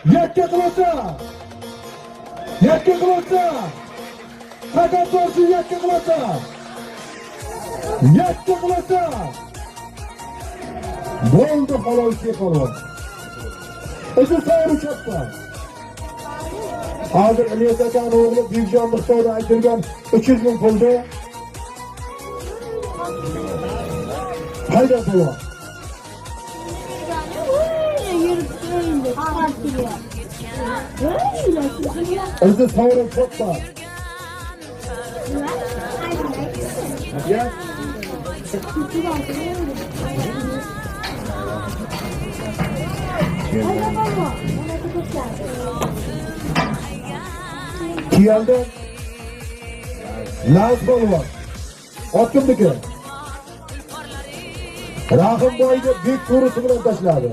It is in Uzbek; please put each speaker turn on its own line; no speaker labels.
Yakka qilsa. Yakka qilsa. Fakat to'g'ri yakka qilsa. Yakka qilsa. Bo'ldi xolos qoldi. O'zi sayr chappa. Hozir Ilyos akaning o'g'li Buyukjon Miqdorda aytilgan 300 ming pulni qayda puli? O'zi sayr chappa. Ya. Kiyaldi. Laz polvon. Otkimniki. Rahim boyni bek to'risi bilan tashladi.